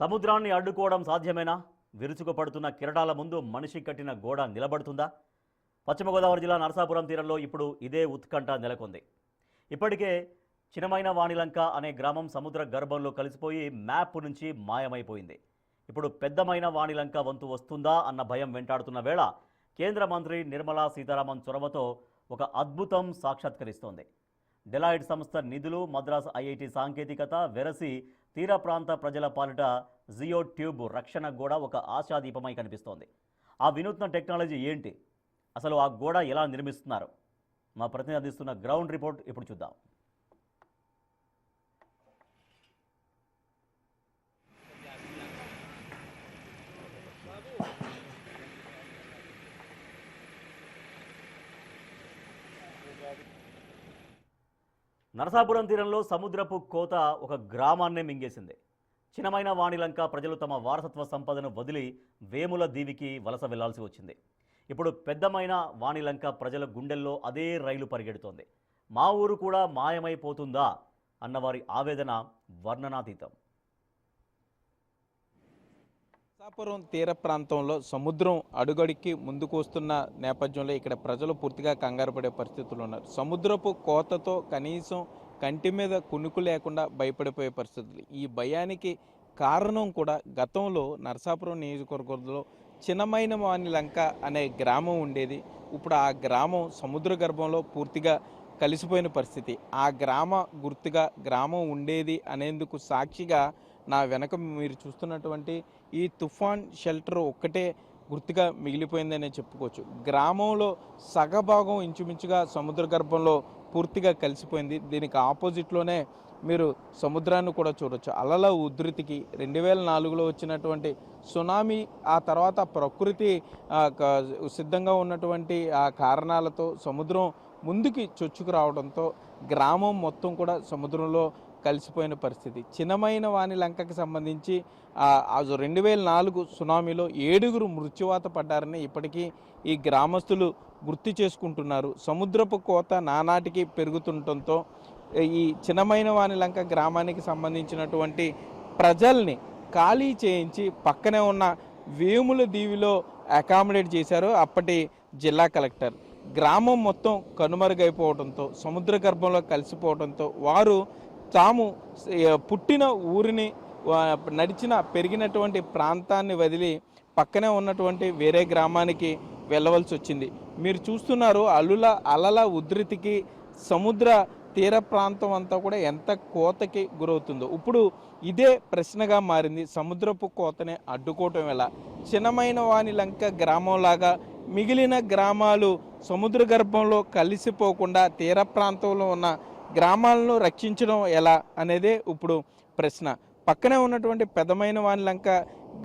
సముద్రాన్ని అడ్డుకోవడం సాధ్యమేనా? విరుచుకుపడుతున్న కిరటాల ముందు మనిషి కట్టిన గోడ నిలబడుతుందా? పశ్చిమ గోదావరి జిల్లా నరసాపురం తీరంలో ఇప్పుడు ఇదే ఉత్కంఠ నెలకొంది. ఇప్పటికే చినమైన వాణిలంక అనే గ్రామం సముద్ర గర్భంలో కలిసిపోయి మ్యాప్ నుంచి మాయమైపోయింది. ఇప్పుడు పెద్దమైన వాణిలంక వంతు వస్తుందా అన్న భయం వెంటాడుతున్న వేళ కేంద్ర మంత్రి నిర్మలా సీతారామన్ చొరవతో ఒక అద్భుతం సాక్షాత్కరిస్తోంది. డెలాయిట్ సంస్థ నిధులు, మద్రాస్ ఐఐటి సాంకేతికత వెరసి తీర ప్రాంత ప్రజల పాలిట జియో ట్యూబ్ రక్షణ గోడ ఒక ఆశాదీపమై కనిపిస్తోంది. ఆ వినూత్న టెక్నాలజీ ఏంటి? అసలు ఆ గోడ ఎలా నిర్మిస్తున్నారు? మా ప్రతినిధి అందిస్తున్న గ్రౌండ్ రిపోర్ట్ ఇప్పుడు చూద్దాం. నరసాపురం తీరంలో సముద్రపు కోత ఒక గ్రామాన్నే మింగేసింది. చిన్నమైన వాణిలంక ప్రజలు తమ వారసత్వ సంపదను వదిలి వేముల దీవికి వలస వెళ్లాల్సి వచ్చింది. ఇప్పుడు పెద్దమైన వాణిలంక ప్రజల గుండెల్లో అదే రైలు పరిగెడుతోంది. మా ఊరు కూడా మాయమైపోతుందా అన్నవారి ఆవేదన వర్ణనాతీతం. నరసాపురం తీర ప్రాంతంలో సముద్రం అడుగడికి ముందుకు వస్తున్న నేపథ్యంలో ఇక్కడ ప్రజలు పూర్తిగా కంగారు పడే పరిస్థితులు ఉన్నారు. సముద్రపు కోతతో కనీసం కంటి మీద కునుకు లేకుండా భయపడిపోయే పరిస్థితులు. ఈ భయానికి కారణం కూడా గతంలో నరసాపురం నియోజకవర్గంలో చిన్నమైన వాణిలంక అనే గ్రామం ఉండేది. ఇప్పుడు ఆ గ్రామం సముద్ర గర్భంలో పూర్తిగా కలిసిపోయిన పరిస్థితి. ఆ గ్రామ గుర్తుగా గ్రామం ఉండేది అనేందుకు సాక్షిగా నా వెనక మీరు చూస్తున్నటువంటి ఈ తుఫాన్ షెల్టర్ ఒక్కటే గుర్తుగా మిగిలిపోయిందనే చెప్పుకోవచ్చు. గ్రామంలో సగభాగం ఇంచుమించుగా సముద్ర గర్భంలో పూర్తిగా కలిసిపోయింది. దీనికి ఆపోజిట్లోనే మీరు సముద్రాన్ని కూడా చూడొచ్చు. అలల ఉధృతికి 2004లో వచ్చినటువంటి సునామీ, ఆ తర్వాత ప్రకృతి సిద్ధంగా ఉన్నటువంటి ఆ కారణాలతో సముద్రం ముందుకి చొచ్చుకు రావడంతో గ్రామం మొత్తం కూడా సముద్రంలో కలిసిపోయిన పరిస్థితి. చిన్నమైన వాణిలంకకి సంబంధించి 2004 సునామీలో 7 మృత్యువాత పడ్డారని ఇప్పటికీ ఈ గ్రామస్తులు గుర్తు చేసుకుంటున్నారు. సముద్రపు కోత నానాటికి పెరుగుతుండటంతో ఈ చిన్నమైన వాణిలంక గ్రామానికి సంబంధించినటువంటి ప్రజల్ని ఖాళీ చేయించి పక్కనే ఉన్న వేముల దీవిలో అకామిడేట్ చేశారు అప్పటి జిల్లా కలెక్టర్. గ్రామం మొత్తం కనుమరుగైపోవడంతో సముద్ర గర్భంలో కలిసిపోవడంతో వారు తాము పుట్టిన ఊరిని నడిచిన పెరిగినటువంటి ప్రాంతాన్ని వదిలి పక్కనే ఉన్నటువంటి వేరే గ్రామానికి వెళ్ళవలసి వచ్చింది. మీరు చూస్తున్నారు అలల ఉధృతికి సముద్ర తీర ప్రాంతం అంతా కూడా ఎంత కోతకి గురవుతుందో. ఇప్పుడు ఇదే ప్రశ్నగా మారింది. సముద్రపు కోతనే అడ్డుకోవటం ఎలా? చిన్నమైన వాణిలంక గ్రామంలాగా మిగిలిన గ్రామాలు సముద్ర గర్భంలో కలిసిపోకుండా తీర ప్రాంతంలో ఉన్న గ్రామాలను రక్షించడం ఎలా అనేదే ఇప్పుడు ప్రశ్న. పక్కనే ఉన్నటువంటి పెద్దమైన వాణిలంక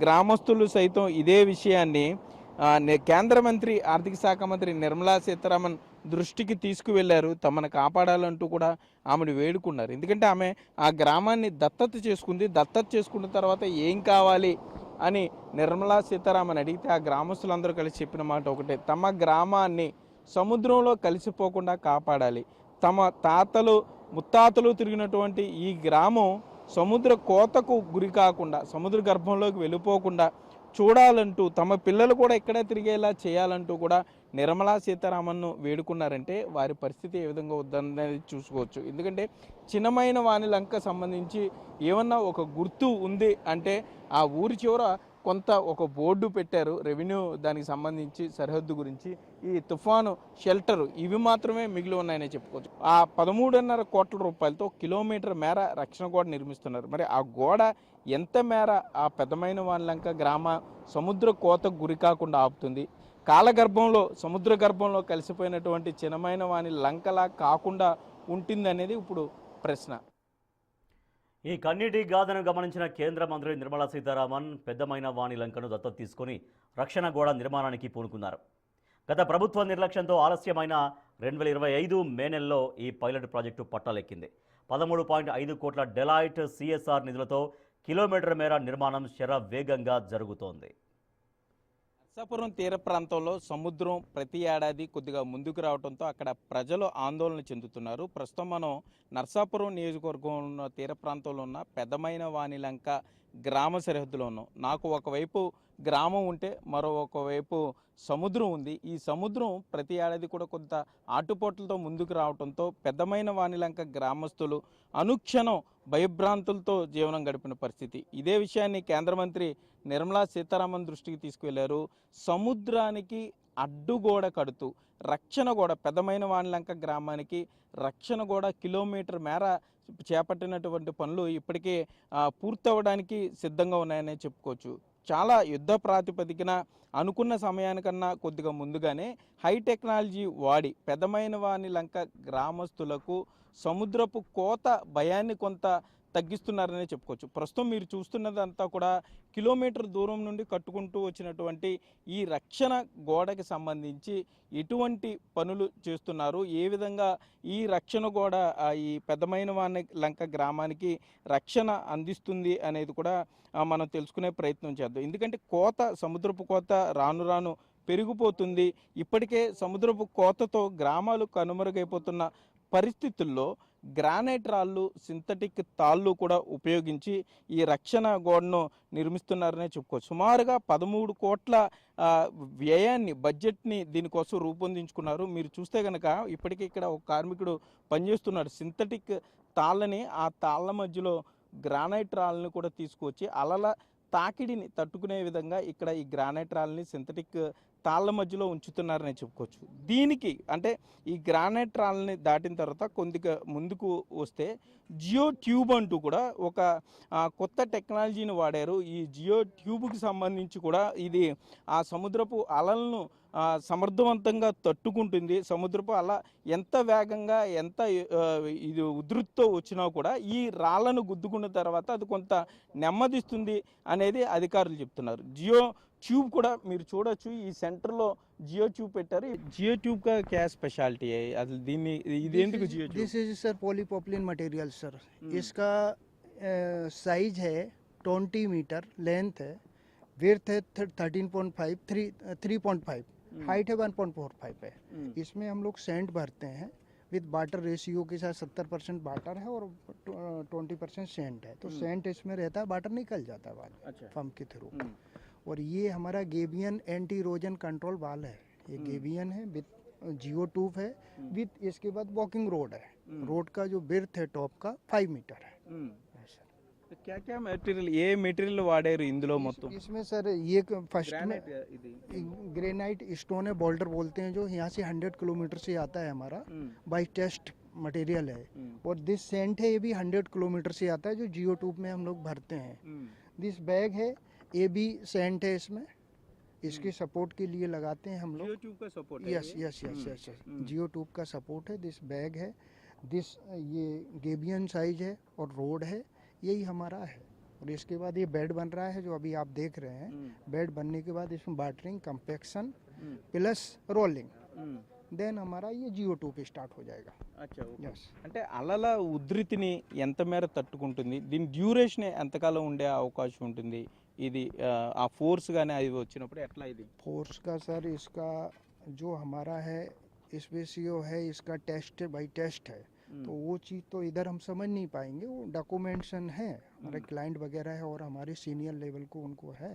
గ్రామస్తులు సైతం ఇదే విషయాన్ని కేంద్ర మంత్రి, ఆర్థిక శాఖ మంత్రి నిర్మలా సీతారామన్ దృష్టికి తీసుకువెళ్లారు. తమను కాపాడాలంటూ కూడా ఆమెను వేడుకున్నారు. ఎందుకంటే ఆమె ఆ గ్రామాన్ని దత్తత చేసుకుంది. దత్తత చేసుకున్న తర్వాత ఏం కావాలి అని నిర్మలా సీతారామన్ అడిగితే ఆ గ్రామస్తులందరూ కలిసి చెప్పిన మాట ఒకటే: తమ గ్రామాన్ని సముద్రంలో కలిసిపోకుండా కాపాడాలి. తమ తాతలు ముత్తాతలు తిరిగినటువంటి ఈ గ్రామం సముద్ర కోతకు గురి కాకుండా, సముద్ర గర్భంలోకి వెళ్ళిపోకుండా చూడాలంటూ, తమ పిల్లలు కూడా ఇక్కడే తిరిగేలా చేయాలంటూ కూడా నిర్మలా సీతారామన్ను వేడుకున్నారంటే వారి పరిస్థితి ఏ విధంగా వద్దనేది చూసుకోవచ్చు. ఎందుకంటే చిన్నమైన వాణిలంక సంబంధించి ఏమన్నా ఒక గుర్తు ఉంది అంటే ఆ ఊరి చివర కొంత ఒక బోర్డు పెట్టారు రెవెన్యూ దానికి సంబంధించి సరిహద్దు గురించి. ఈ తుఫాను షెల్టర్ ఇవి మాత్రమే మిగిలి ఉన్నాయని చెప్పుకోవచ్చు. ఆ 13.5 కోట్ల రూపాయలతో కిలోమీటర్ మేర రక్షణ గోడ నిర్మిస్తున్నారు. మరి ఆ గోడ ఎంత మేర ఆ పెద్దమైన వాణిలంక గ్రామ సముద్ర కోతకు గురి కాకుండా ఆపుతుంది? కాలగర్భంలో సముద్ర గర్భంలో కలిసిపోయినటువంటి చిన్నమైన వాణిలంకలా కాకుండా ఉంటుంది అనేది ఇప్పుడు ప్రశ్న. ఈ కన్నీటి గాథను గమనించిన కేంద్ర మంత్రి నిర్మలా సీతారామన్ పెద్దమైన వాణిలంకను దత్తత తీసుకొని రక్షణ గోడ నిర్మాణానికి పూనుకున్నారు. గత ప్రభుత్వ నిర్లక్ష్యంతో ఆలస్యమైన 2025 మే నెలలో ఈ పైలట్ ప్రాజెక్టు పట్టాలెక్కింది. 13.5 కోట్ల డెలాయిట్ సిఎస్ఆర్ నిధులతో కిలోమీటర్ మేర నిర్మాణం శరవేగంగా జరుగుతోంది. నర్సాపురం తీర ప్రాంతంలో సముద్రం ప్రతి ఏడాది కొద్దిగా ముందుకు రావడంతో అక్కడ ప్రజలు ఆందోళన చెందుతున్నారు. ప్రస్తుతం మనం నర్సాపురం నియోజకవర్గం ఉన్న తీర ప్రాంతంలో ఉన్న పెదమైన వానిలంక గ్రామ సరిహద్దులో ఉన్నాం. నాకు ఒకవైపు గ్రామం ఉంటే మరొకవైపు సముద్రం ఉంది. ఈ సముద్రం ప్రతి ఏడాది కూడా కొంత ఆటుపోట్లతో ముందుకు రావడంతో పెద్దమైన వానిలంక గ్రామస్తులు అనుక్షణం భయభ్రాంతులతో జీవనం గడిపిన పరిస్థితి. ఇదే విషయాన్ని కేంద్ర మంత్రి నిర్మలా సీతారామన్ దృష్టికి తీసుకువెళ్లారు. సముద్రానికి అడ్డుగోడ కడుతూ రక్షణ గోడ పెద్దమైన వానిలంక గ్రామానికి రక్షణ గోడ కిలోమీటర్ మేర చేపట్టినటువంటి పనులు ఇప్పటికే పూర్తవడానికి సిద్ధంగా ఉన్నాయనే చెప్పుకోవచ్చు. చాలా యుద్ధ ప్రాతిపదికన అనుకున్న సమయానికన్నా కొద్దిగా ముందుగానే హై టెక్నాలజీ వాడి పెద్దమైన వానిలంక గ్రామస్తులకు సముద్రపు కోత భయాన్ని కొంత తగ్గిస్తున్నారనే చెప్పుకోవచ్చు. ప్రస్తుతం మీరు చూస్తున్నదంతా కూడా కిలోమీటర్ దూరం నుండి కట్టుకుంటూ వచ్చినటువంటి ఈ రక్షణ గోడకి సంబంధించి ఎటువంటి పనులు చేస్తున్నారు, ఏ విధంగా ఈ రక్షణ గోడ ఈ పెద్దమైన వాని లంక గ్రామానికి రక్షణ అందిస్తుంది అనేది కూడా మనం తెలుసుకునే ప్రయత్నం చేద్దాం. ఎందుకంటే సముద్రపు కోత రాను రాను పెరిగిపోతుంది. ఇప్పటికే సముద్రపు కోతతో గ్రామాలు కనుమరుగైపోతున్న పరిస్థితుల్లో గ్రానైట్ రాళ్ళు, సింథటిక్ తాళ్ళు కూడా ఉపయోగించి ఈ రక్షణ గోడను నిర్మిస్తున్నారనే చెప్పుకోవచ్చు. సుమారుగా 13 కోట్ల వ్యయాన్ని, బడ్జెట్ని దీనికోసం రూపొందించుకున్నారు. మీరు చూస్తే కనుక ఇప్పటికీ ఇక్కడ ఒక కార్మికుడు పనిచేస్తున్నాడు. సింథటిక్ తాళ్ళని, ఆ తాళ్ళ మధ్యలో గ్రానైట్ రాళ్ళని కూడా తీసుకొచ్చి అలల తాకిడిని తట్టుకునే విధంగా ఇక్కడ ఈ గ్రానైట్ రాళ్ళని సింథటిక్ తాళ్ళ మధ్యలో ఉంచుతున్నారని చెప్పుకోవచ్చు. దీనికి అంటే ఈ గ్రానైట్ రాళ్ళని దాటిన తర్వాత కొద్దిగా ముందుకు వస్తే జియో ట్యూబ్ అంటూ కూడా ఒక కొత్త టెక్నాలజీని వాడారు. ఈ జియో ట్యూబ్కి సంబంధించి కూడా ఇది ఆ సముద్రపు అలలను సమర్థవంతంగా తట్టుకుంటుంది. సముద్రపు అల ఎంత వేగంగా, ఎంత ఇది ఉధృతితో వచ్చినా కూడా ఈ రాళ్లను గుద్దుకున్న తర్వాత అది కొంత నెమ్మదిస్తుంది అనేది అధికారులు చెప్తున్నారు. జియో ట్యూబ్ కూడా మీరు చూడొచ్చు. ఈ సెంటర్లో జియో ట్యూబ్ పెట్టారు. జియో ట్యూబ్ का क्या स्पेशलिटी है? అసలు దీన్ని ఇది ఎందుకు geo tube? This is sir polypropylene material sir. इसका साइज है 20 मीटर, लेंथ है, विड्थ है 13.5, 3.5, हाइट है 1.45 है। इसमें हम लोग सेंट भरते हैं विद वाटर रेशियो के साथ। 70% वाटर है और 20% सेंट है। तो सेंट इसमें रहता है, वाटर निकल जाता है बाद अच्छा। पंप के थ्रू। और ये हमारा गेबियन एंटी इरोजन कंट्रोल वाल है। ये गेबियन है विद जियो ट्यूब है, विद इसके बाद वॉकिंग रोड है। रोड का जो बिर्थ है टॉप का 5 मीटर है। क्या क्या मटेरियल, ये मटेरियल वाड़ेరు ఇందులో మొత్తం? इसमें सर ये फर्स्ट में ग्रेनाइट स्टोन है, बोल्डर बोलते हैं, जो यहाँ से 100 किलोमीटर से आता है हमारा बाई टेस्ट मटेरियल है। और दिस सेंट है, ये भी 100 किलोमीटर से आता है, जो जियो ट्यूब में हम लोग भरते हैं। दिस बैग है, ये भी सेंट है, इसमें इसके सपोर्ट के लिए लगाते हैं हम लोग। जियो ट्यूब का सपोर्ट है? यस यस यस यस जियो ट्यूब का सपोर्ट है। दिस बैग है, दिस ये गेबियन साइज है और रोड है, यही हमारा है। और इसके बाद ये बेड बन रहा है जो अभी आप देख रहे हैं। बेड बनने के बाद इसमें watering, compaction plus rolling, then हमारा ये जियो ट्यूब स्टार्ट हो जाएगा। अच्छा, यस। అంటే అలల ఉధృతిని ఎంత మేర తట్టుకుంటుంది, దీని డ్యూరేషన్ ఎంతకాలం ఉండే అవకాశం ఉంటుంది, ఇది ఆ ఫోర్స్ గానే అది వచ్చినప్పుడు ఎట్లా? ఇది फोर्स का सर, इसका जो हमारा है स्पेसियो है, इसका टेस्ट बाई टेस्ट है। तो वो चीज़ तो इधर हम समझ नहीं पाएंगे, वो डॉक्यूमेंटेशन है, हमारे क्लाइंट वगैरह है और हमारे सीनियर लेवल को उनको है।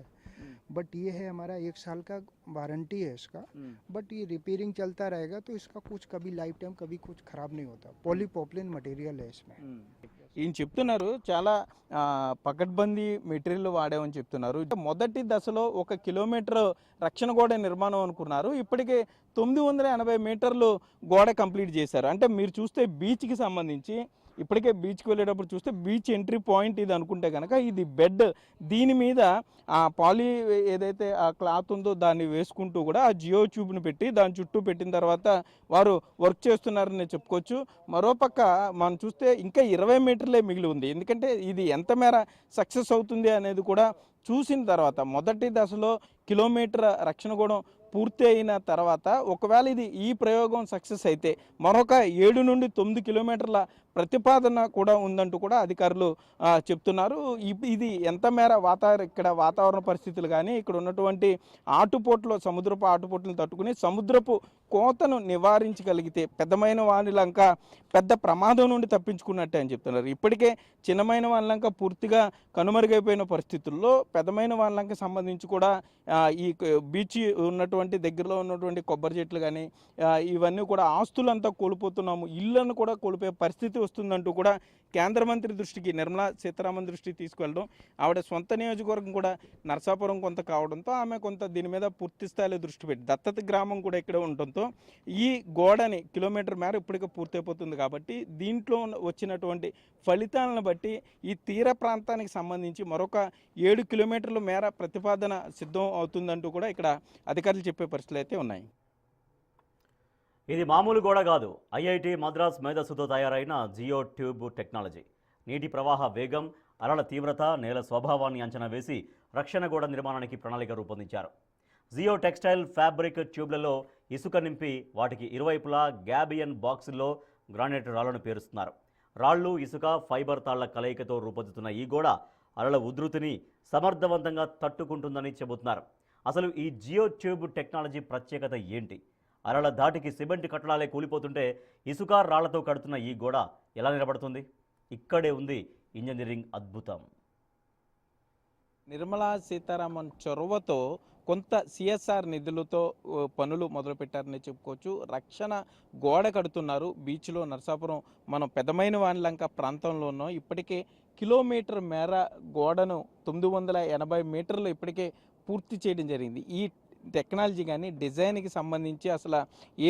बट ये है हमारा 1 साल का वारंटी है इसका। बट ये रिपेयरिंग चलता रहेगा, तो इसका कुछ कभी लाइफ टाइम कभी कुछ खराब नहीं होता। पॉलीप्रोपिलीन मटेरियल है इसमें। ఈయన చెప్తున్నారు చాలా పకడ్బందీ మెటీరియల్ వాడామని చెప్తున్నారు. మొదటి దశలో 1 కిలోమీటర్ రక్షణ గోడ నిర్మాణం అనుకున్నారు. ఇప్పటికే 980 మీటర్లు గోడ కంప్లీట్ చేశారు. అంటే మీరు చూస్తే బీచ్కి సంబంధించి ఇప్పటికే బీచ్కి వెళ్ళేటప్పుడు చూస్తే బీచ్ ఎంట్రీ పాయింట్ ఇది అనుకుంటే కనుక ఇది బెడ్, దీని మీద ఆ పాలీ ఏదైతే ఆ క్లాత్ ఉందో దాన్ని వేసుకుంటూ కూడా ఆ జియో ట్యూబ్ని పెట్టి దాని చుట్టూ పెట్టిన తర్వాత వారు వర్క్ చేస్తున్నారని చెప్పుకోవచ్చు. మరోపక్క మనం చూస్తే ఇంకా 20 మీటర్లే మిగిలి ఉంది. ఎందుకంటే ఇది ఎంత మేర సక్సెస్ అవుతుంది అనేది కూడా చూసిన తర్వాత మొదటి దశలో కిలోమీటర్ రక్షణ గోడం పూర్తి అయిన తర్వాత ఒకవేళ ఇది ఈ ప్రయోగం సక్సెస్ అయితే మరొక 7 నుండి 9 కిలోమీటర్ల ప్రతిపాదన కూడా ఉందంటూ కూడా అధికారులు చెప్తున్నారు. ఇది ఎంత మేర ఇక్కడ వాతావరణ పరిస్థితులు కానీ ఇక్కడ ఉన్నటువంటి సముద్రపు ఆటుపోట్లను తట్టుకుని సముద్రపు కోతను నివారించగలిగితే పెద్దమైన వానిలంక పెద్ద ప్రమాదం నుండి తప్పించుకున్నట్టే అని చెప్తున్నారు. ఇప్పటికే చిన్నమైన వానిలంక పూర్తిగా కనుమరుగైపోయిన పరిస్థితుల్లో పెద్దమైన వానిలంక సంబంధించి కూడా ఈ బీచ్ ఉన్నటువంటి దగ్గరలో ఉన్నటువంటి కొబ్బరి చెట్లు కానీ ఇవన్నీ కూడా ఆస్తులంతా కోల్పోతున్నాము, ఇళ్లను కూడా కోల్పోయే పరిస్థితి వస్తుందంటూ కూడా కేంద్ర మంత్రి దృష్టికి నిర్మలా సీతారామన్ దృష్టికి తీసుకువెళ్ళడం, ఆవిడ సొంత నియోజకవర్గం కూడా నరసాపురం కొంత కావడంతో ఆమె కొంత దీని మీద పూర్తి స్థాయిలో దృష్టి పెట్టి దత్తత గ్రామం కూడా ఇక్కడ ఉండటంతో ఈ గోడని కిలోమీటర్ మేర ఇప్పటికే పూర్తయిపోతుంది కాబట్టి దీంట్లో వచ్చినటువంటి ఫలితాలను బట్టి ఈ తీర ప్రాంతానికి సంబంధించి మరొక 7 కిలోమీటర్ల మేర ప్రతిపాదన సిద్ధం అవుతుందంటూ కూడా ఇక్కడ అధికారులు చెప్పే పరిస్థితులు అయితే ఉన్నాయి. ఇది మామూలు గోడ కాదు, ఐఐటి మద్రాస్ మేధస్సుతో తయారైన జియో ట్యూబ్ టెక్నాలజీ. నీటి ప్రవాహ వేగం, అలల తీవ్రత, నేల స్వభావాన్ని అంచనా వేసి రక్షణ గోడ నిర్మాణానికి ప్రణాళిక రూపొందించారు. జియో టెక్స్టైల్ ఫ్యాబ్రిక్ ట్యూబ్లలో ఇసుక నింపి వాటికి ఇరువైపులా గ్యాబియన్ బాక్సుల్లో గ్రానైట్ రాళ్లను పేరుస్తున్నారు. రాళ్లు, ఇసుక, ఫైబర్ తాళ్ల కలయికతో రూపొందుతున్న ఈ గోడ అలల ఉధృతిని సమర్థవంతంగా తట్టుకుంటుందని చెబుతున్నారు. అసలు ఈ జియో ట్యూబ్ టెక్నాలజీ ప్రత్యేకత ఏంటి? అలల ధాటికి సిమెంట్ కట్టడాలే కూలిపోతుంటే ఇసుక రాళ్లతో కడుతున్న ఈ గోడ ఎలా నిలబడుతుంది? ఇక్కడే ఉంది ఇంజనీరింగ్ అద్భుతం. నిర్మలా సీతారామన్ చొరవతో కొంత సిఎస్ఆర్ నిధులతో పనులు మొదలుపెట్టారని చెప్పుకోవచ్చు. రక్షణ గోడ కడుతున్నారు బీచ్లో. నరసాపురం మనం పెద్దమైన వానిలంక ప్రాంతంలో ఉన్నాం. ఇప్పటికే కిలోమీటర్ మేర గోడను 980 మీటర్లు ఇప్పటికే పూర్తి చేయడం జరిగింది. ఈ టెక్నాలజీ కానీ డిజైన్కి సంబంధించి అసలు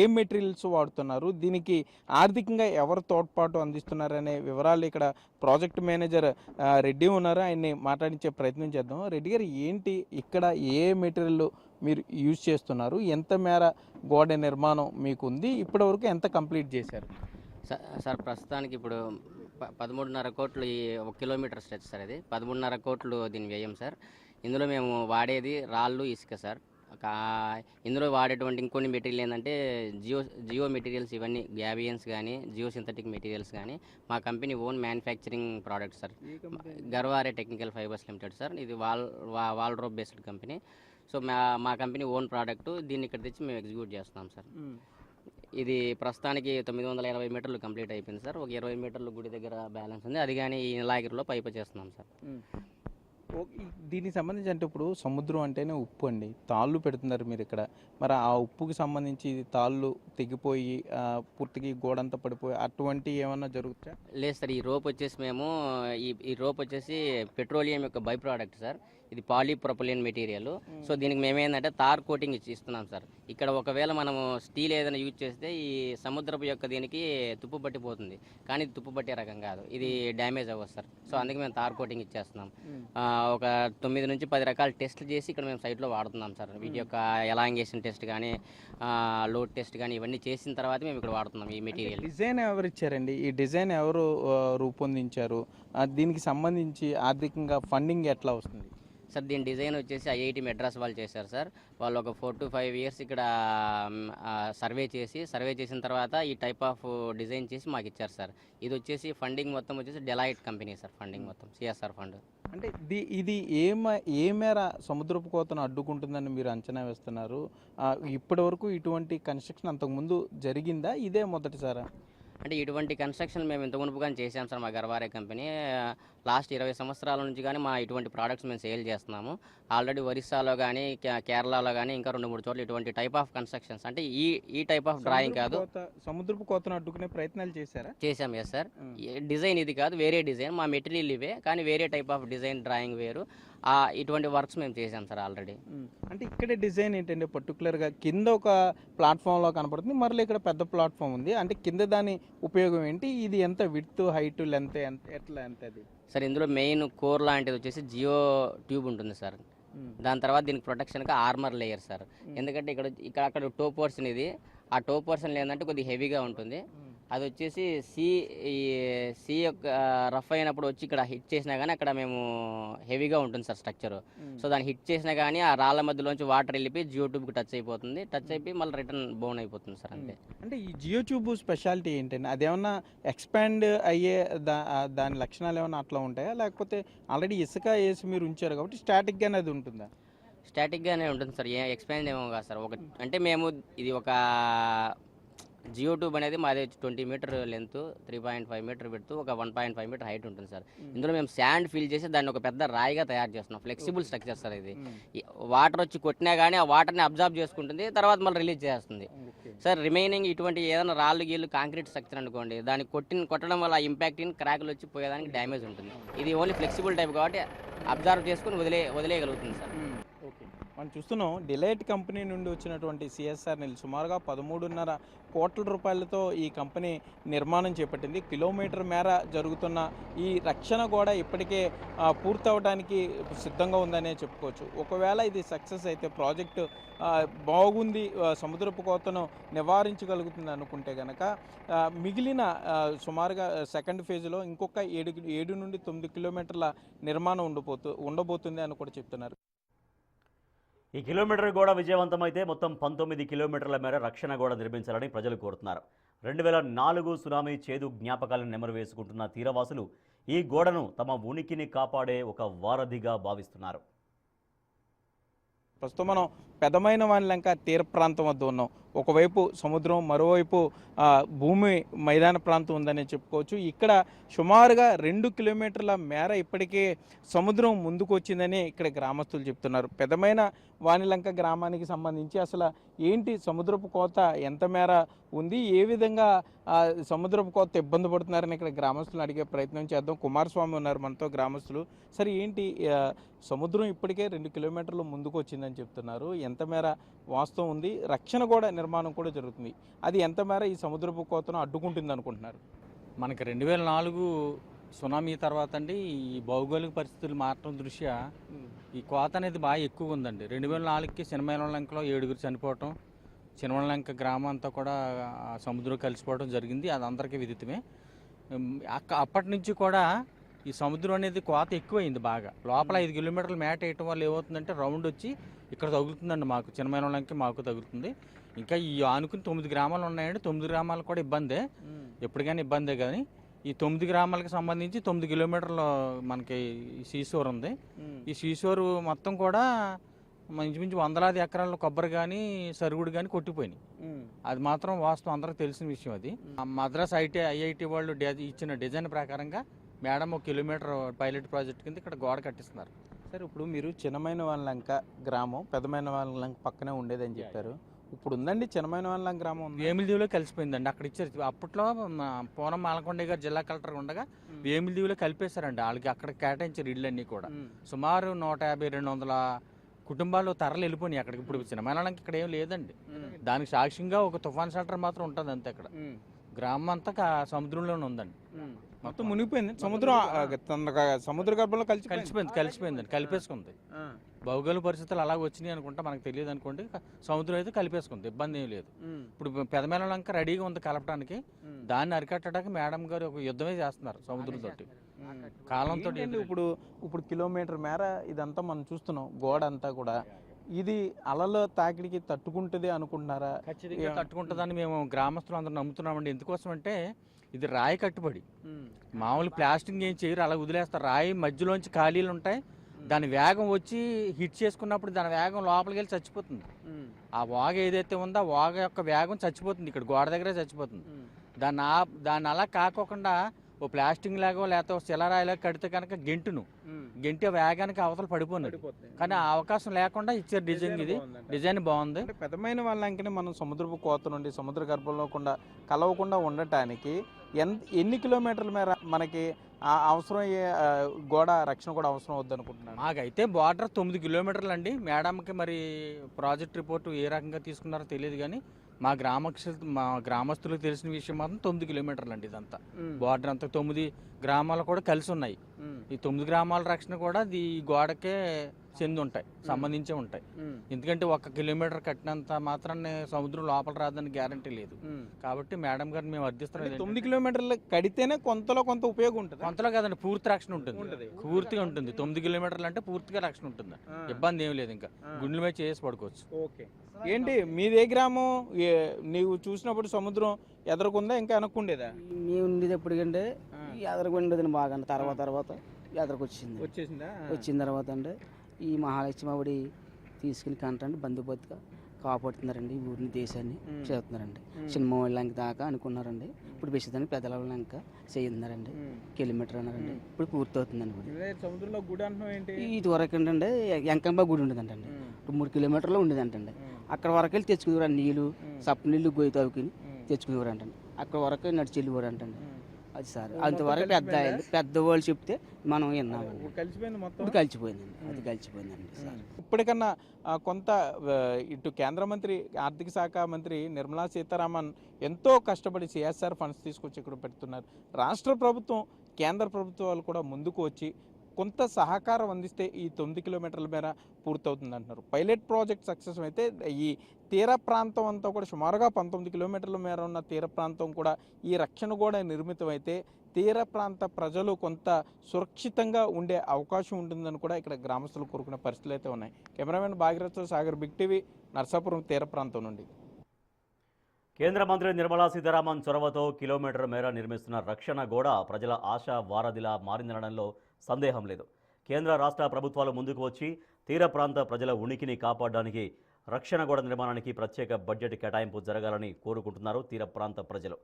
ఏ మెటీరియల్స్ వాడుతున్నారు, దీనికి ఆర్థికంగా ఎవరు తోడ్పాటు అందిస్తున్నారనే వివరాలు ఇక్కడ ప్రాజెక్ట్ మేనేజర్ రెడ్డి ఉన్నారు, ఆయన్ని మాట్లాడించే ప్రయత్నం చేద్దాం. రెడ్డి గారు, ఏంటి ఇక్కడ ఏ మెటీరియల్ మీరు యూజ్ చేస్తున్నారు, ఎంత మేర గోడ నిర్మాణం మీకు ఉంది, ఇప్పటివరకు ఎంత కంప్లీట్ చేశారు? సార్ ప్రస్తుతానికి ఇప్పుడు 13.5 కోట్లు ఈ 1 కిలోమీటర్ స్ట్రెచ్ సార్. ఇది 13.5 కోట్లు దీని వ్యయం సార్. ఇందులో మేము వాడేది రాళ్ళు, ఇసుక సార్. ఇందులో వాడేటువంటి ఇంకొన్ని మెటీరియల్ ఏంటంటే జియో మెటీరియల్స్, ఇవన్నీ గ్యాబియన్స్ కానీ జియో సింథటిక్ మెటీరియల్స్ కానీ మా company own manufacturing product sir. Garware technical fibres limited sir. ఇది వాల్డ్రోప్ బేస్డ్ కంపెనీ. సో మా కంపెనీ ఓన్ ప్రోడక్ట్, దీన్ని ఇక్కడ తెచ్చి మేము ఎగ్జిక్యూట్ చేస్తున్నాం సార్. ఇది ప్రస్తుతానికి 980 మీటర్లు కంప్లీట్ అయిపోయింది సార్. ఒక 20 మీటర్లు గుడి దగ్గర బ్యాలెన్స్ ఉంది, అది కానీ ఈ నెలాగిరిలో పైపు చేస్తున్నాం సార్. దీనికి సంబంధించి అంటే ఇప్పుడు సముద్రం అంటేనే ఉప్పు అండి, తాళ్ళు పెడుతున్నారు మీరు ఇక్కడ. మరి ఆ ఉప్పుకి సంబంధించి తాళ్ళు తెగిపోయి పూర్తిగా గోడంతా పడిపోయి అటువంటి ఏమన్నా జరుగుతా? లేదు సార్, ఈ రోప్ వచ్చేసి మేము ఈ రోప్ వచ్చేసి పెట్రోలియం యొక్క బై ప్రోడక్ట్ సార్. ఇది పాలీప్రొపలిన్ మెటీరియల్. సో దీనికి మేమేంటంటే తార్ కోటింగ్ ఇస్తున్నాం సార్. ఇక్కడ ఒకవేళ మనము స్టీల్ ఏదైనా యూజ్ చేస్తే ఈ సముద్రపు యొక్క దీనికి తుప్పు పట్టిపోతుంది, కానీ ఇది తుప్పు పట్టే రకం కాదు, ఇది డ్యామేజ్ అవ్వదు సార్. సో అందుకే మేము తార్ కోటింగ్ ఇచ్చేస్తున్నాం. ఒక 9 నుంచి 10 రకాల టెస్ట్లు చేసి ఇక్కడ మేము సైట్లో వాడుతున్నాం సార్. వీటి యొక్క ఎలాంగేషన్ టెస్ట్ కానీ లోడ్ టెస్ట్ కానీ ఇవన్నీ చేసిన తర్వాత మేము ఇక్కడ వాడుతున్నాం ఈ మెటీరియల్. డిజైన్ ఎవరు ఇచ్చారండి? ఈ డిజైన్ ఎవరు రూపొందించారు? దీనికి సంబంధించి ఆర్థికంగా ఫండింగ్ ఎట్లా వస్తుంది సార్? దీని డిజైన్ వచ్చేసి ఐఐటి మెడ్రాస్ వాళ్ళు చేశారు సార్. వాళ్ళు ఒక 4 to 5 ఇయర్స్ ఇక్కడ సర్వే చేసిన తర్వాత ఈ టైప్ ఆఫ్ డిజైన్ చేసి మాకు ఇచ్చారు సార్. ఇది వచ్చేసి ఫండింగ్ మొత్తం వచ్చేసి డెలాయిట్ కంపెనీ సార్. ఫండింగ్ మొత్తం సిఎస్ఆర్ ఫండ్. అంటే ఇది ఏ మేర సముద్రపు కోతను అడ్డుకుంటుందని మీరు అంచనా వేస్తున్నారు? ఇప్పటి వరకు ఇటువంటి కన్స్ట్రక్షన్ అంతకుముందు జరిగిందా, ఇదే మొదటిసారా? అంటే ఇటువంటి కన్స్ట్రక్షన్ మేము ఇంత మునుపుగానే చేసాం సార్. మా గర్వారే కంపెనీ లాస్ట్ 20 సంవత్సరాల నుంచి కానీ మా ఇటువంటి ప్రోడక్ట్స్ మేము సేల్ చేస్తున్నాము. ఆల్రెడీ ఒరిస్సాలో కానీ కేరళలో కానీ ఇంకా 2-3 చోట్ల ఇటువంటి టైప్ ఆఫ్ కన్స్ట్రక్షన్స్, అంటే ఈ టైప్ ఆఫ్ డ్రాయింగ్ కాదు, సముద్రపు కోతను అడ్డుకునే ప్రయత్నాలు చేసాం. Yes sir. డిజైన్ ఇది కాదు, వేరే డిజైన్. మా మెటీరియల్ ఇవే, కానీ వేరే టైప్ ఆఫ్ డిజైన్ డ్రాయింగ్ వేరు. ఇటువంటి వర్క్స్ మేము చేసాం సార్ ఆల్రెడీ. అంటే ఇక్కడ డిజైన్ ఏంటంటే పర్టికులర్గా కింద ఒక ప్లాట్ఫామ్లో కనపడుతుంది, మరలా ఇక్కడ పెద్ద ప్లాట్ఫామ్ ఉంది. అంటే కింద దాని ఉపయోగం ఏంటి? ఇది ఎంత విడ్త్, హైట్, లెంత్ ఎట్లా ఎంత అది సార్? ఇందులో మెయిన్ కోర్ లాంటిది వచ్చేసి జియో ట్యూబ్ ఉంటుంది సార్. దాని తర్వాత దీనికి ప్రొటెక్షన్గా ఆర్మర్ లేయర్ సార్. ఎందుకంటే ఇక్కడ అక్కడ టో పోర్షన్, ఇది ఆ టో పోర్షన్ ఏంటంటే కొద్దిగా హెవీగా ఉంటుంది. అది వచ్చేసి ఈ సి యొక్క రఫ్ అయినప్పుడు వచ్చి ఇక్కడ హిట్ చేసినా కానీ అక్కడ మేము హెవీగా ఉంటుంది సార్ స్ట్రక్చర్. సో దాన్ని హిట్ చేసినా కానీ ఆ రాళ్ళ మధ్యలోంచి వాటర్ వెళ్ళిపోయి జియో ట్యూబ్కి టచ్ అయిపోతుంది. టచ్ అయిపోయి మళ్ళీ రిటర్న్ బౌన్ అయిపోతుంది సార్ అంతే. అంటే ఈ జియో ట్యూబ్ స్పెషాలిటీ ఏంటండి? అదేమన్నా ఎక్స్పాండ్ అయ్యే దాని లక్షణాలు ఏమన్నా అట్లా ఉంటాయా, లేకపోతే ఆల్రెడీ ఇసుక వేసి మీరు ఉంచారు కాబట్టి స్టాటిక్గానే అది ఉంటుందా? స్టాటిక్గానే ఉంటుంది సార్, ఏ ఎక్స్పాండ్ ఏమో కాదు సార్. అంటే మేము ఇది ఒక జియో ట్యూబ్ అనేది మాది 20 మీటర్ లెంత్, 3.5 మీటర్ విడ్త్, ఒక 1.5 మీటర్ హైట్ ఉంటుంది సార్. ఇందులో మేము శాండ్ ఫిల్ చేసి దాన్ని ఒక పెద్ద రాయిగా తయారు చేస్తున్నాం. ఫ్లెక్సిబుల్ స్ట్రక్చర్ సార్ ఇది. వాటర్ వచ్చి కొట్టినా కానీ ఆ వాటర్ని అబ్జర్వ్ చేసుకుంటుంది, తర్వాత మళ్ళీ రిలీజ్ చేస్తుంది సార్. రిమైనింగ్ ఇటువంటి ఏదైనా రాళ్ళు గీళ్ళు కాంక్రీట్ స్ట్రక్చర్ అనుకోండి, దాన్ని కొట్టడం వల్ల ఇంపాక్ట్ క్రాకులు వచ్చి పోయేదానికి డ్యామేజ్ ఉంటుంది. ఇది ఓన్లీ ఫ్లెక్సిబుల్ టైప్ కాబట్టి అబ్జర్వ్ చేసుకుని వదిలేయగలుగుతుంది సార్. ఓకే, మనం చూస్తున్నాం డిలైట్ కంపెనీ నుండి వచ్చినటువంటి సిఎస్ఆర్ నీళ్ళు సుమారుగా 13.5 కోట్ల రూపాయలతో ఈ కంపెనీ నిర్మాణం చేపట్టింది. కిలోమీటర్ మేర జరుగుతున్న ఈ రక్షణ గోడ ఇప్పటికే పూర్తవడానికి సిద్ధంగా ఉందనే చెప్పుకోవచ్చు. ఒకవేళ ఇది సక్సెస్ అయితే ప్రాజెక్టు బాగుంది, సముద్రపు కోతను నివారించగలుగుతుంది అనుకుంటే కనుక మిగిలిన సుమారుగా సెకండ్ ఫేజ్లో ఇంకొక 7 నుండి 9 కిలోమీటర్ల నిర్మాణం ఉండబోతుంది అని కూడా చెప్తున్నారు. ఈ కిలోమీటర్ గోడ విజయవంతమైతే మొత్తం 19 కిలోమీటర్ల మేర రక్షణ గోడ నిర్మించాలని ప్రజలు కోరుతున్నారు. 2004 సునామీ చేదు జ్ఞాపకాలను నెమరు వేసుకుంటున్న తీరవాసులు ఈ గోడను తమ ఉనికిని కాపాడే ఒక వారధిగా భావిస్తున్నారు. ప్రస్తుతం మనం పెదమైన వానిలంక తీర ప్రాంతం వద్ద ఉన్నాం. ఒకవైపు సముద్రం, మరోవైపు భూమి మైదాన ప్రాంతం ఉందని చెప్పుకోవచ్చు. ఇక్కడ సుమారుగా 2 కిలోమీటర్ల మేర ఇప్పటికే సముద్రం ముందుకు వచ్చిందని ఇక్కడ గ్రామస్తులు చెప్తున్నారు. పెదమైన వానిలంక గ్రామానికి సంబంధించి అసలు ఏంటి సముద్రపు కోత ఎంత మేర ఉంది, ఏ విధంగా సముద్రపు కోత ఇబ్బంది పడుతున్నారని ఇక్కడ గ్రామస్తులను అడిగే ప్రయత్నం చేద్దాం. కుమారస్వామి ఉన్నారు మనతో, గ్రామస్తులు. సరే, ఏంటి సముద్రం ఇప్పటికే 2 కిలోమీటర్లు ముందుకు వచ్చిందని చెప్తున్నారు, ఎంత మేర వాస్తవం ఉంది? రక్షణ కూడా నిర్మాణం కూడా జరుగుతుంది, అది ఎంత మేర ఈ సముద్రపు కోతను అడ్డుకుంటుంది అనుకుంటున్నారు? మనకి 2004 సునామీ తర్వాత అండి ఈ భౌగోళిక పరిస్థితులు మారటం దృష్ట్యా ఈ కోత అనేది బాగా ఎక్కువ ఉందండి. 2004కి చినమనేలంకలో 7 చనిపోవటం, చినమనేలంక గ్రామం అంతా కూడా సముద్రం కలిసిపోవడం జరిగింది. అది అందరికీ విదితమే. అప్పటి నుంచి కూడా ఈ సముద్రం అనేది కోత ఎక్కువైంది బాగా. లోపల 5 కిలోమీటర్ల మేట వేయటం వల్ల ఏమవుతుందంటే రౌండ్ వచ్చి ఇక్కడ తగులుతుందండి, మాకు చినమనేలంకి మాకు తగులుతుంది. ఇంకా ఈ ఆనుకుని 9 గ్రామాలు ఉన్నాయండి. 9 గ్రామాలు కూడా ఇబ్బందే, ఎప్పటికైనా ఇబ్బందే. కానీ ఈ 9 గ్రామాలకు సంబంధించి 9 కిలోమీటర్లు మనకి సీసోర్ ఉంది. ఈ సీసోరు మొత్తం కూడా ఇంచుమించు 100 ఎకరాల కొబ్బరి కానీ సరుగుడు కానీ కొట్టిపోయినాయి. అది మాత్రం వాస్తవం, అందరికి తెలిసిన విషయం. అది మద్రాస్ ఐఐటి వాళ్ళు ఇచ్చిన డిజైన్ ప్రకారంగా మేడం 1 కిలోమీటర్ పైలట్ ప్రాజెక్ట్ కింద ఇక్కడ గోడ కట్టిస్తున్నారు. సరే, ఇప్పుడు మీరు చిన్నమైన వానిలంక గ్రామం పెదమైన వానిలంక పక్కనే ఉండేదని చెప్పారు. ఇప్పుడు ఉందండి చిన్నమైన వానిలంక గ్రామం వేమిలిదీవులో కలిసిపోయిందండి. అక్కడ ఇచ్చారు. అప్పట్లో పూనం మాలకొండయ్య గారు జిల్లా కలెక్టర్ ఉండగా వేమిలిదీవులో కలిపేశారండి. వాళ్ళకి అక్కడ కేటాయించారు ఇళ్ళన్నీ కూడా. సుమారు 150-200 కుటుంబాలు తరలి వెళ్ళిపోయినాయి అక్కడికి. ఇప్పుడు చిన్నమనేలంక ఇక్కడ ఏం లేదండి. దానికి సాక్ష్యంగా ఒక తుఫాన్ షెల్టర్ మాత్రం ఉంటుంది అంతే. అక్కడ గ్రామం అంతా సముద్రంలోనే ఉందండి. మొత్తం మునిగిపోయింది సముద్రం, సముద్ర గర్భంలో కలిసిపోయిందండి, కలిపేసుకుంది. భౌగోళిక పరిస్థితులు అలాగ వచ్చినాయి అనుకుంటా, మనకు తెలియదు అనుకోండి. సముద్రం అయితే కలిపేసుకుంది, ఇబ్బంది ఏం లేదు. ఇప్పుడు పెదమనేలంక రెడీగా ఉంది కలపడానికి. దాన్ని అరికట్టడానికి మేడం గారు ఒక యుద్ధమే చేస్తున్నారు సముద్రంతో, కాలంతో. ఇప్పుడు కిలోమీటర్ మేర ఇదంతా మనం చూస్తున్నాం, గోడ అంతా కూడా. ఇది అలల తాకిడికి తట్టుకుంటుంది అనుకుంటున్నారా? ఖచ్చితంగా తట్టుకుంటుందని మేము గ్రామస్తులు అందరూ నమ్ముతున్నామండి. ఎందుకోసం అంటే ఇది రాయి కట్టుబడి, మామూలు ప్లాస్టింగ్ ఏం చేయరు, అలా వదిలేస్తారు. రాయి మధ్యలోంచి ఖాళీలు ఉంటాయి, దాని వేగం వచ్చి హిట్ చేసుకున్నప్పుడు దాని వేగం లోపలికి వెళ్ళి చచ్చిపోతుంది. ఆ వాగ ఏదైతే ఉందో ఆ వాగ యొక్క వేగం చచ్చిపోతుంది, ఇక్కడ గోడ దగ్గరే చచ్చిపోతుంది. దాన్ని అలా కాకోకుండా ఓ ప్లాస్టింగ్ లాగో లేకపోతే శిలరాయిలాగా కడితే కనుక గెంటి వేగానికి అవతల పడిపోయినది. కానీ ఆ అవకాశం లేకుండా ఇచ్చారు డిజైన్. ఇది డిజైన్ బాగుంది. పెదమైన వాళ్ళంకనే మనం సముద్రపు కోత నుండి సముద్ర గర్భంలో కలవకుండా ఉండటానికి ఎన్ని కిలోమీటర్ల మేర మనకి అవసరం గోడ రక్షణ కూడా అవసరం అవుద్ది అనుకుంటున్నాను? మాకైతే బార్డర్ 9 కిలోమీటర్లు అండి. మేడంకి మరి ప్రాజెక్ట్ రిపోర్టు ఏ రకంగా తీసుకున్నారో తెలియదు, కానీ మా గ్రామస్తులకు తెలిసిన విషయం మాత్రం 9 కిలోమీటర్లు అండి. ఇదంతా బార్డర్ అంతా 9 గ్రామాలు కూడా కలిసి ఉన్నాయి. ఈ 9 గ్రామాల రక్షణ కూడా ఈ గోడకే చెంది ఉంటాయి, సంబంధించే ఉంటాయి. ఎందుకంటే 1 కిలోమీటర్ కట్టినంత మాత్రాన్ని సముద్రం లోపల రాదని గ్యారంటీ లేదు. కాబట్టి మేడం గారిని మేము అర్థిస్తున్నాం. 9 కిలోమీటర్లు కడితేనే కొంతలో కొంత ఉపయోగం ఉంటుంది. కొంతలో కాదండి, పూర్తి రక్షణ ఉంటుంది, పూర్తిగా ఉంటుంది. 9 కిలోమీటర్లు అంటే పూర్తిగా రక్షణ ఉంటుంది, ఇబ్బంది ఏం లేదు. ఇంకా గుండెల మీద చేసి పడుకోవచ్చు. ఓకే. ఏంటి మీదే గ్రామం? నీవు చూసినప్పుడు సముద్రం ఎదరకుందా ఇంకా వెనక్కుండేదా? మేము ఉండేది ఎప్పటికంటే ఎదరకుండేది బాగా తర్వాత ఎదరకొచ్చింది. వచ్చేసిందా? వచ్చిన తర్వాత అంటే ఈ మహాలక్ష్మి ఆవిడ తీసుకుని కంటే బంధుపతిగా కాపాడుతున్నారండి ఈ ఊరిని, దేశాన్ని చేస్తున్నారండి. సినిమా వాళ్ళకి దాకా అనుకున్నారండి, ఇప్పుడు బెసిదానికి పెద్దల ఇంకా చేస్తున్నారండి. కిలోమీటర్ అన్నారండి, ఇప్పుడు పూర్తి అవుతుందండి. ఇప్పుడు సముద్రంలో గుడి అంటున్నావు ఏంటి? ఇది వరకు ఏంటంటే ఎంకంబా గుడి ఉండేదంటండి, ఇప్పుడు 3 కిలోమీటర్లు ఉండేదంటండి. అక్కడ వరకు వెళ్ళి తెచ్చుకునేవారు నీళ్ళు, సప్పు నీళ్ళు గొయ్యి తవ్వుకుని తెచ్చుకునేవారు అంటండి. అక్కడ వరకు నడిచి వెళ్ళివారు అంటండి. అది సార్ అంతవరకు పెద్దవాళ్ళు చెప్తే మనం విన్నామండి. కలిసిపోయింది మొత్తం. ఇప్పుడు కలిసిపోయిందండి, అది కలిసిపోయిందండి సార్. ఇప్పటికన్నా కొంత ఇటు కేంద్ర మంత్రి, ఆర్థిక శాఖ మంత్రి నిర్మలా సీతారామన్ ఎంతో కష్టపడి సిఎస్ఆర్ ఫండ్స్ తీసుకొచ్చి ఇక్కడ పెడుతున్నారు. రాష్ట్ర ప్రభుత్వం, కేంద్ర ప్రభుత్వాలు కూడా ముందుకు వచ్చి కొంత సహకారం అందిస్తే ఈ 9 కిలోమీటర్ల మేర పూర్తవుతుంది అంటున్నారు. పైలట్ ప్రాజెక్ట్ సక్సెస్ అయితే ఈ తీర ప్రాంతం అంతా కూడా సుమారుగా 19 కిలోమీటర్ల మేర ఉన్న తీర ప్రాంతం కూడా ఈ రక్షణ కూడా నిర్మితమైతే తీర ప్రాంత ప్రజలు కొంత సురక్షితంగా ఉండే అవకాశం ఉంటుందని కూడా ఇక్కడ గ్రామస్తులు కోరుకునే పరిస్థితులు అయితే ఉన్నాయి. Cameraman Bhagiratha Sagar, Big TV, Narsapuram తీర ప్రాంతం నుండి. కేంద్ర మంత్రి నిర్మలా సీతారామన్ చొరవతో కిలోమీటర్ మేర నిర్మిస్తున్న రక్షణ గోడ ప్రజల ఆశా వారధిలా మారిందనడంలో సందేహం లేదు. కేంద్ర రాష్ట్ర ప్రభుత్వాలు ముందుకు వచ్చి తీర ప్రాంత ప్రజల ఉనికిని కాపాడడానికి రక్షణ గోడ నిర్మాణానికి ప్రత్యేక బడ్జెట్ కేటాయింపు జరగాలని కోరుకుంటున్నారు తీర ప్రాంత ప్రజలు.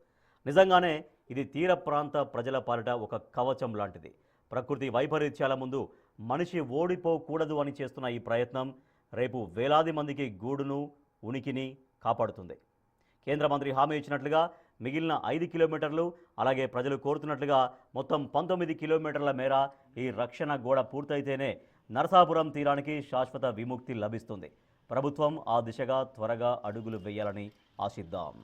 నిజంగానే ఇది తీర ప్రాంత ప్రజల పాలిట ఒక కవచం లాంటిది. ప్రకృతి వైపరీత్యాల ముందు మనిషి ఓడిపోకూడదు అని చేస్తున్న ఈ ప్రయత్నం రేపు వేలాది మందికి గూడును, ఉనికిని కాపాడుతుంది. కేంద్ర మంత్రి హామీ ఇచ్చినట్లుగా మిగిలిన 5 కిలోమీటర్లు, అలాగే ప్రజలు కోరుతున్నట్లుగా మొత్తం 19 కిలోమీటర్ల మేర ఈ రక్షణ గోడ పూర్తయితేనే నరసాపురం తీరానికి శాశ్వత విముక్తి లభిస్తుంది. ప్రభుత్వం ఆ దిశగా త్వరగా అడుగులు వేయాలని ఆశిద్దాం.